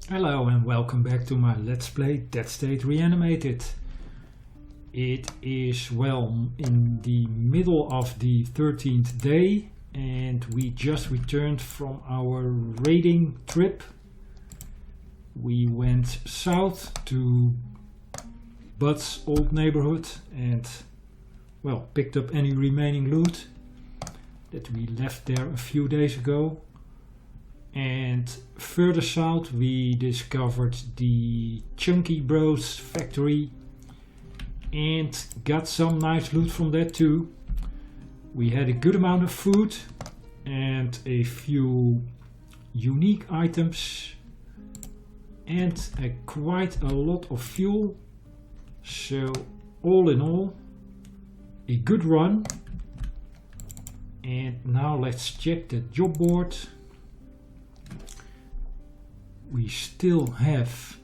Hello and welcome back to my Let's Play Dead State Reanimated. It is, well, in the middle of the 13th day and we just returned from our raiding trip. We went south to Bud's old neighborhood and, well, picked up any remaining loot that we left there a few days ago. And further south we discovered the Chunky Bros factory and got some nice loot from that too. We had a good amount of food and a few unique items and quite a lot of fuel. So all in all, a good run. And now let's check the job board. We still have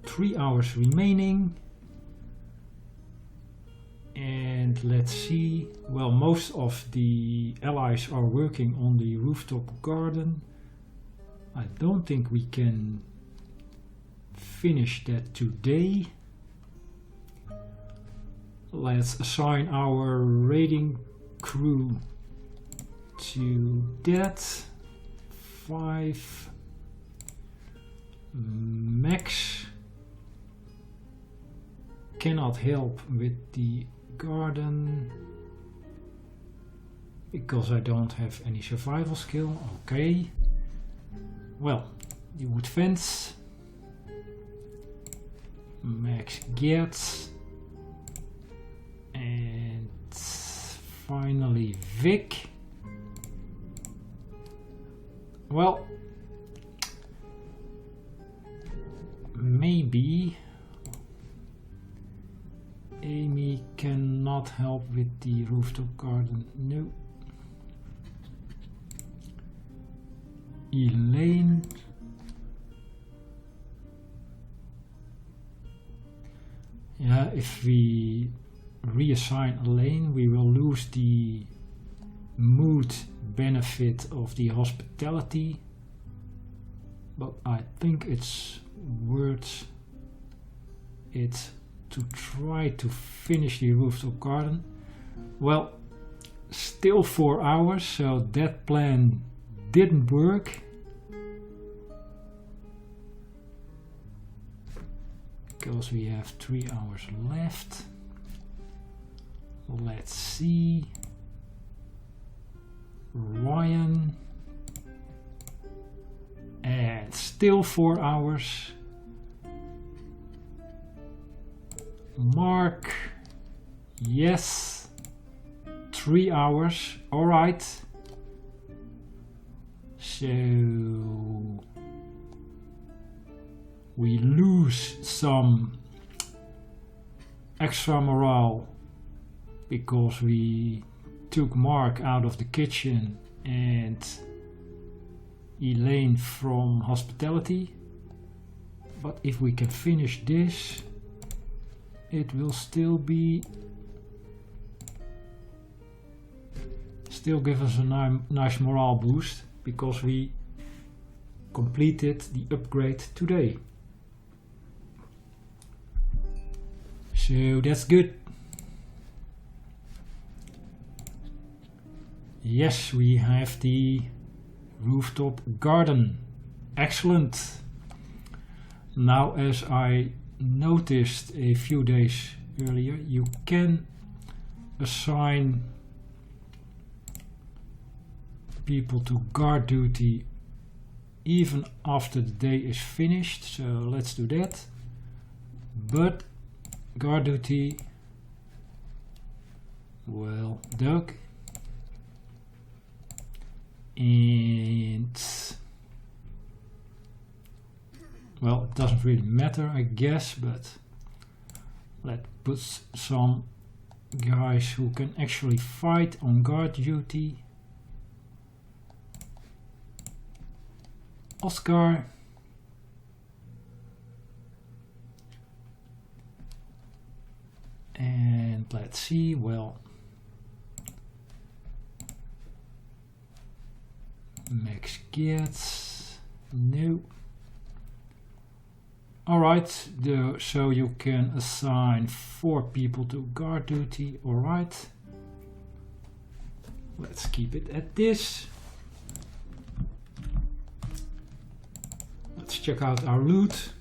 3 hours remaining, and let's see, well, most of the allies are working on the rooftop garden. I don't think we can finish that today. Let's assign our raiding crew to that. 5 Max cannot help with the garden because I don't have any survival skill. Okay, well, the wood fence Max gets, and finally Vic. Well, maybe Amy cannot help with the rooftop garden. No. Elaine. Yeah, if we reassign Elaine, we will lose the mood benefit of the hospitality, but I think it's worth it to try to finish the rooftop garden. Well, still 4 hours, so that plan didn't work. Because we have 3 hours left. Let's see. Ryan, and still 4 hours. Mark, yes, 3 hours. All right, so we lose some extra morale because we took Mark out of the kitchen and Elaine from hospitality, but if we can finish this, it will still give us a nice morale boost because we completed the upgrade today. So that's good. Yes, we have the rooftop garden. Excellent. Now, as I noticed a few days earlier, you can assign people to guard duty even after the day is finished, so let's do that. But guard duty, well, Doug. And well, it doesn't really matter, I guess, but let's put some guys who can actually fight on guard duty. Oscar, and let's see, well, Max gets No. Alright, so you can assign 4 people to guard duty. Alright. Let's keep it at this. Let's check out our loot.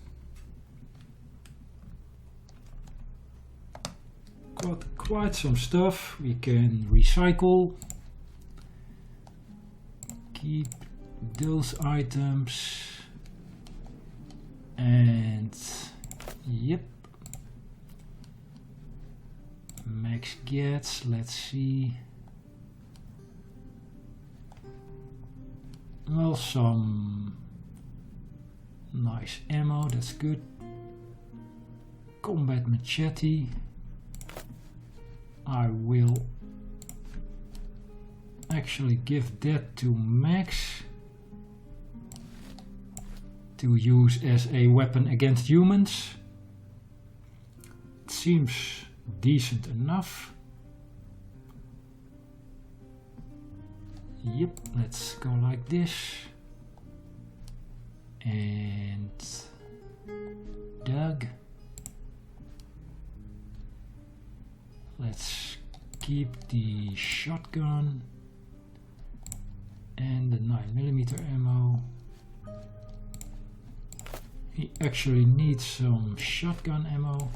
Got quite some stuff we can recycle. Keep those items. And yep. Max gets, let's see. Well, some nice ammo, that's good. Combat machete. I will actually give that to Max to use as a weapon against humans. It seems decent enough. Yep, let's go like this. And Doug. Let's keep the shotgun and the 9mm ammo. He actually needs some shotgun ammo.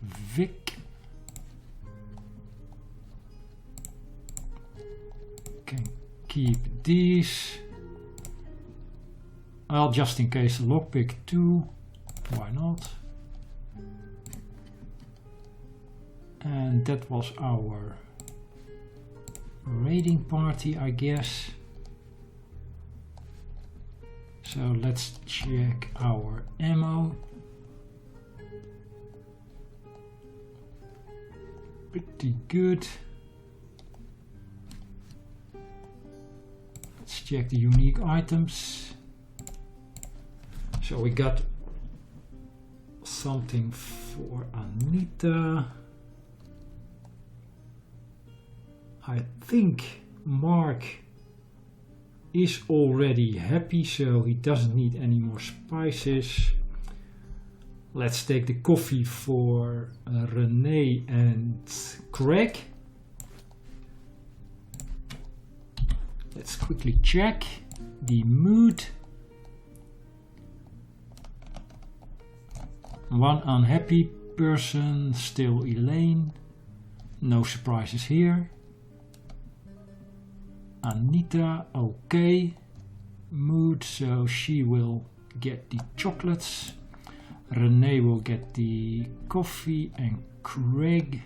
Vic. Can keep these. Well, just in case, lockpick 2. Why not? And that was our raiding party, I guess. So let's check our ammo. Pretty good. Let's check the unique items. So we got something for Anita. I think Mark is already happy, so he doesn't need any more spices. Let's take the coffee for Renee and Craig. Let's quickly check the mood. One unhappy person, still Elaine. No surprises here. Anita, okay. Mood, so she will get the chocolates. Renee will get the coffee, and Craig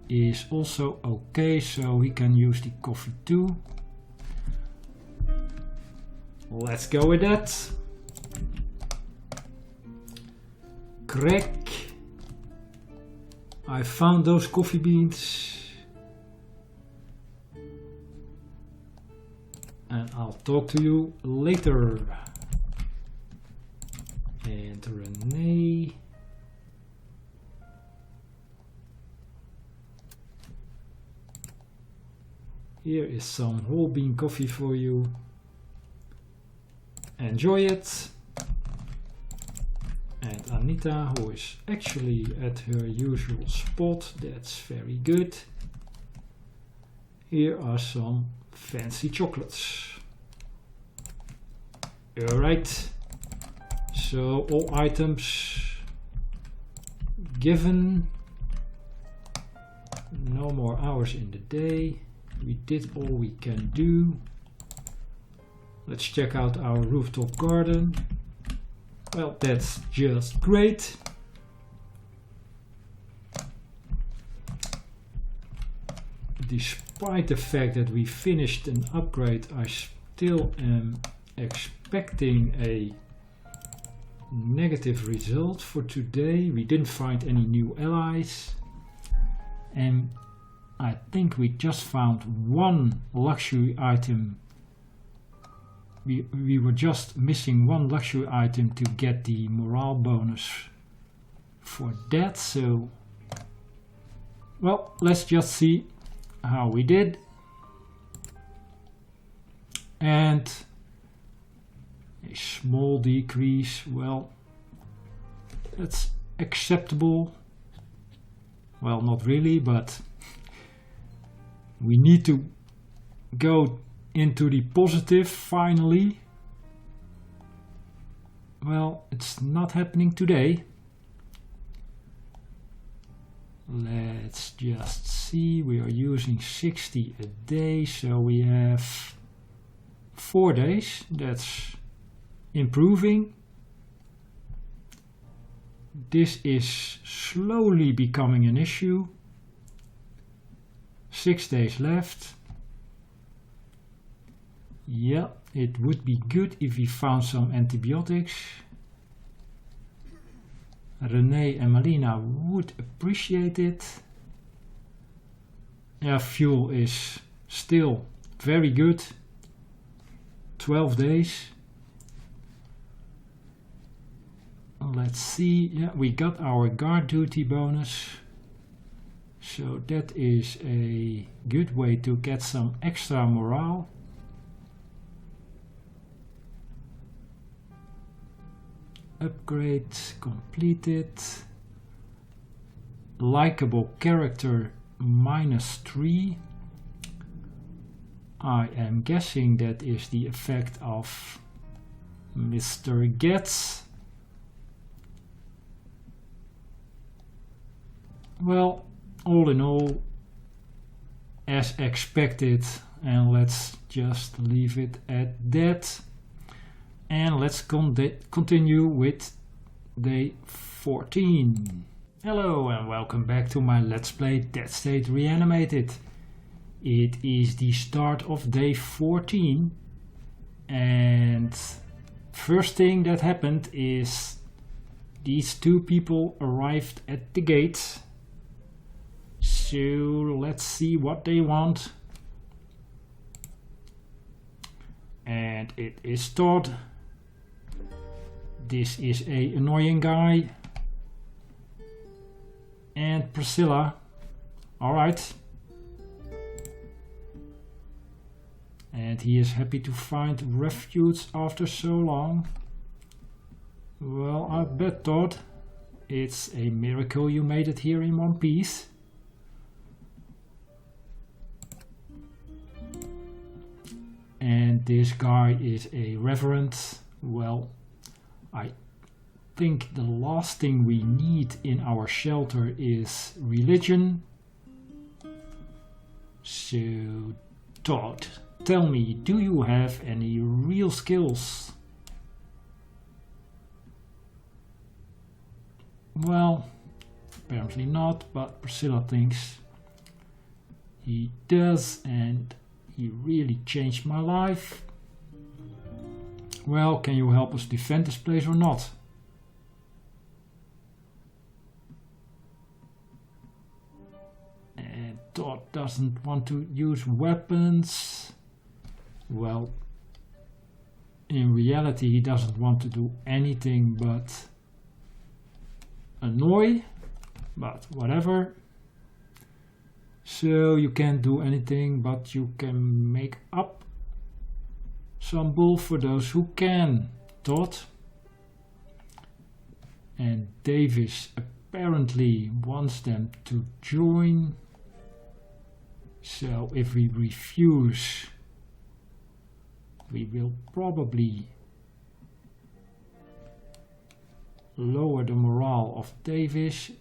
is also okay, so he can use the coffee too. Let's go with that. Craig, I found those coffee beans. And I'll talk to you later. And Renee. Here is some whole bean coffee for you. Enjoy it. And Anita, who is actually at her usual spot, that's very good. Here are some fancy chocolates. Alright, so all items given. No more hours in the day. We did all we can do. Let's check out our rooftop garden. Well, that's just great. Despite the fact that we finished an upgrade, I still am expecting a negative result for today. We didn't find any new allies, and I think we just found one luxury item. We were just missing one luxury item to get the morale bonus for that, so well, let's just see how we did. and a small decrease. Well, that's acceptable. Well, not really, but we need to go into the positive finally. Well, it's not happening today. Let's just see, we are using 60 a day, so we have 4 days. That's improving. This is slowly becoming an issue. 6 days left. Yeah, it would be good if we found some antibiotics. Renee and Malina would appreciate it. Yeah, fuel is still very good. 12 days. Let's see. Yeah, we got our guard duty bonus. So that is a good way to get some extra morale. Upgrade completed. Likeable character -3. I am guessing that is the effect of Mr. Getz. Well, all in all, as expected, and let's just leave it at that. And let's continue with day 14. Hello and welcome back to my Let's Play Dead State Reanimated. It is the start of day 14, and first thing that happened is these 2 people arrived at the gate. So let's see what they want. And it is Todd. This is a annoying guy. And Priscilla. Alright. And he is happy to find refuge after so long. Well, I bet, Todd, it's a miracle you made it here in one piece. And this guy is a reverend. Well, I think the last thing we need in our shelter is religion. So, Todd, tell me, do you have any real skills? Well, apparently not, but Priscilla thinks he does, and he really changed my life. Well, can you help us defend this place or not? And Todd doesn't want to use weapons. Well, in reality he doesn't want to do anything but annoy, but whatever. So you can't do anything, but you can make up some bull for those who can, Todd. And Davis apparently wants them to join. So if we refuse, we will probably lower the morale of Davis,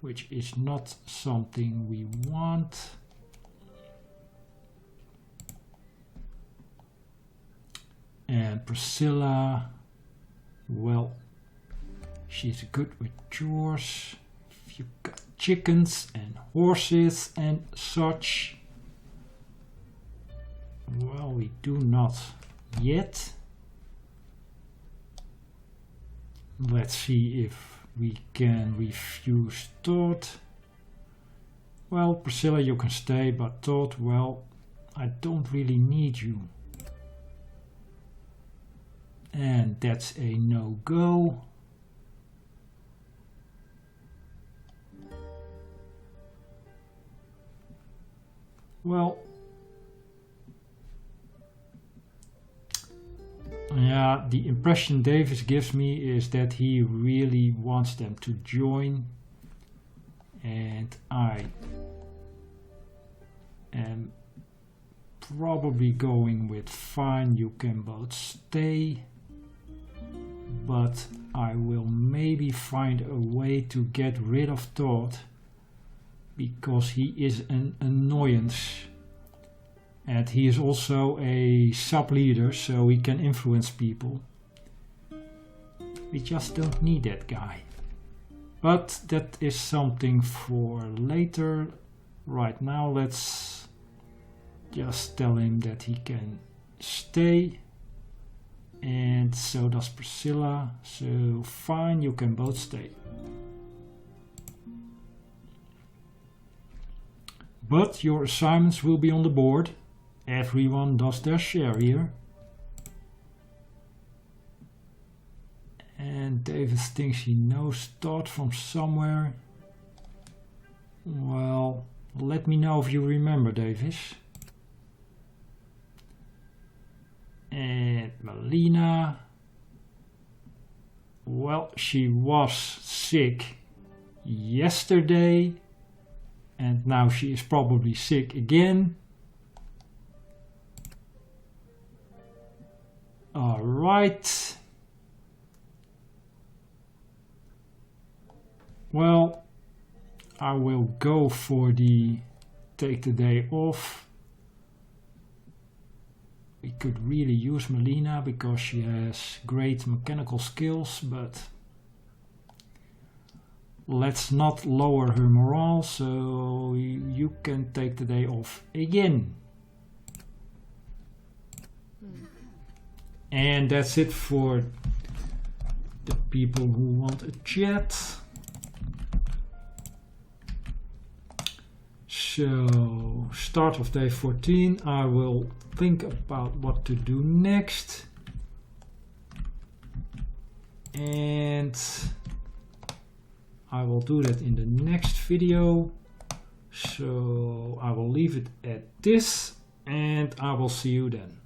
which is not something we want. And Priscilla, well, she's good with chores. If you got chickens and horses and such. Well, we do not yet. Let's see if we can refuse Todd. Well, Priscilla, you can stay, but Todd, well, I don't really need you. And that's a no-go. Well, Yeah, the impression Davis gives me is that he really wants them to join, and I am probably going with fine, you can both stay, but I will maybe find a way to get rid of Todd because he is an annoyance. And he is also a sub-leader, so he can influence people. We just don't need that guy. But that is something for later. Right now, let's just tell him that he can stay. And so does Priscilla. So fine, you can both stay. But your assignments will be on the board. Everyone does their share here. And Davis thinks he knows Todd from somewhere. Well, let me know if you remember, Davis. And Melina. Well, she was sick yesterday. And now she is probably sick again. All right. Well, I will go for the take the day off. We could really use Melina because she has great mechanical skills, but let's not lower her morale, so you can take the day off again. And that's it for the people who want a chat. So, start of day 14, I will think about what to do next. And I will do that in the next video. So, I will leave it at this, and I will see you then.